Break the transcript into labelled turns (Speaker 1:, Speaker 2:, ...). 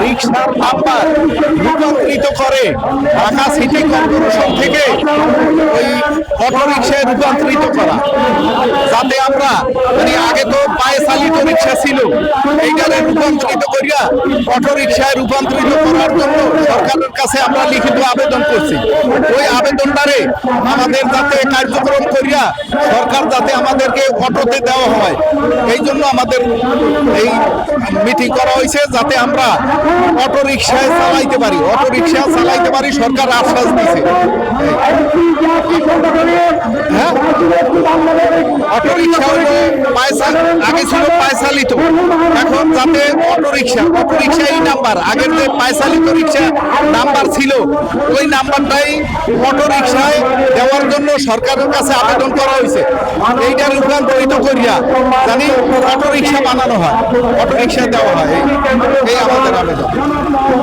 Speaker 1: রিক্সার নাম্বার রূপান্তরিত করে ঢাকা সিটি কর্পোরেশন থেকে ওই অটো রিক্সায় রূপান্তরিত করা, যাতে আমরা মানে আগে তো পায়ে চালিত রিক্সা ছিল, এইটারে রূপান্তরিত করিয়া অটো রিক্সায় রূপান্তরিত করার জন্য সরকারের কাছে আমরা লিখিত আবেদন করছি। ওই আবেদনটারে আমাদের যাতে কার্যক্রম করিয়া সরকার যাতে আমাদেরকে অটোতে দেওয়া হয়, এই জন্য আমাদের এই মিটিং করা হয়েছে, যাতে আমরা অটো রিক্সায় চালাইতে পারি, সরকার আশ্বাস দিয়েছে। হ্যাঁ, অটো রিক্সা হলো আগে ছিল পায়চালিত, এখন যাতে অটো রিক্সা এই নাম্বার, আগের যে পায়চালিত রিক্সা নাম্বার ছিল ওই নাম্বারটাই অটো রিক্সায় দেওয়ার জন্য সরকারের কাছে আবেদন করা হয়েছে। এইটা রূপান্তরিত করিয়া জানি অটো রিক্সা বানানো হয়, অটো রিক্সা দেওয়া হয়, এই আমাদের আবেদন।